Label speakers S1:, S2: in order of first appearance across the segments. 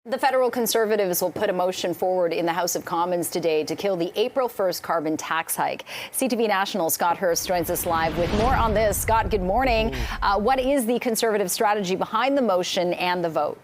S1: The federal Conservatives will put a motion forward in the House of Commons today to kill the April 1st carbon tax hike. CTV National Scott Hurst joins us live with more on this. Scott, good morning. What is the Conservative strategy behind the motion and the vote?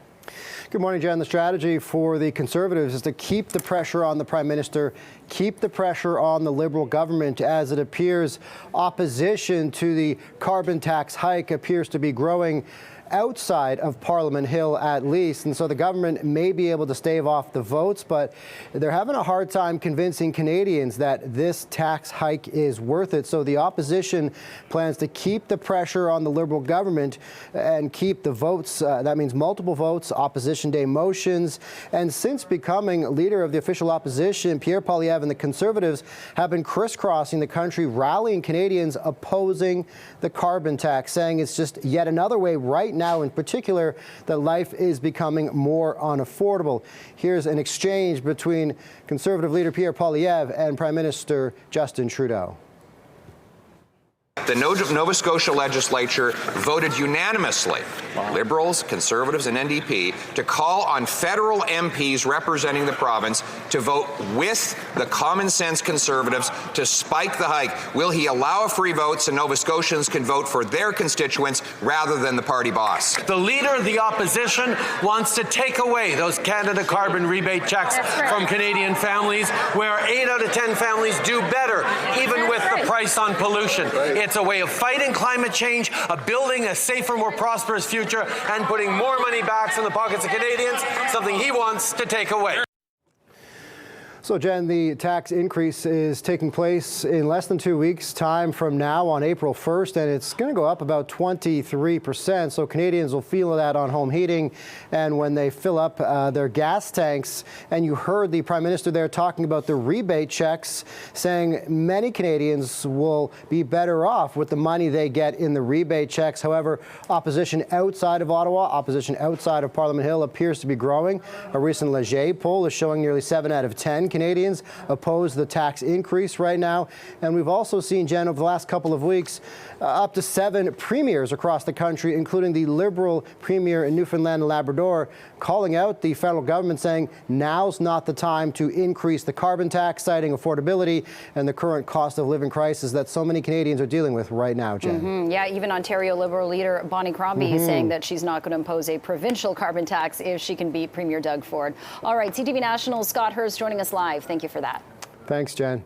S2: Good morning, Jen. The strategy for the Conservatives is to keep the pressure on the Prime Minister, keep the pressure on the Liberal government. As it appears, opposition to the carbon tax hike appears to be growing outside of Parliament Hill, at least. And so the government may be able to stave off the votes, but they're having a hard time convincing Canadians that this tax hike is worth it. So the opposition plans to keep the pressure on the Liberal government and keep the votes. That means multiple votes, opposition day motions. And since becoming leader of the official opposition, Pierre Poilievre and the Conservatives have been crisscrossing the country, rallying Canadians opposing the carbon tax, saying it's just yet another way right now, in particular, that life is becoming more unaffordable. Here's an exchange between Conservative leader Pierre Poilievre and Prime Minister Justin Trudeau.
S3: The Nova Scotia legislature voted unanimously, Liberals, Conservatives and NDP, to call on federal MPs representing the province to vote with the common sense Conservatives to spike the hike. Will he allow a free vote so Nova Scotians can vote for their constituents rather than the party boss?
S4: The leader of the opposition wants to take away those Canada carbon rebate checks from Canadian families, where 8 out of 10 families do better, even with the price on pollution. It's a way of fighting climate change, of building a safer, more prosperous future, and putting more money back in the pockets of Canadians, something he wants to take away.
S2: So, Jen, the tax increase is taking place in less than 2 weeks' time from now on April 1st, and it's going to go up about 23%. So Canadians will feel that on home heating and when they fill up their gas tanks. And you heard the Prime Minister there talking about the rebate checks, saying many Canadians will be better off with the money they get in the rebate checks. However, opposition outside of Ottawa, opposition outside of Parliament Hill appears to be growing. A recent Leger poll is showing nearly 7 out of 10 Canadians oppose the tax increase right now. And we've also seen, Jen, over the last couple of weeks, up to 7 premiers across the country, including the Liberal premier in Newfoundland and Labrador, calling out the federal government, saying now's not the time to increase the carbon tax, citing affordability and the current cost of living crisis that so many Canadians are dealing with right now, Jen.
S1: Yeah, even Ontario Liberal leader Bonnie Crombie saying that she's not going to impose a provincial carbon tax if she can beat Premier Doug Ford. All right, CTV National Scott Hurst joining us live. Thank you for that.
S2: Thanks, Jen.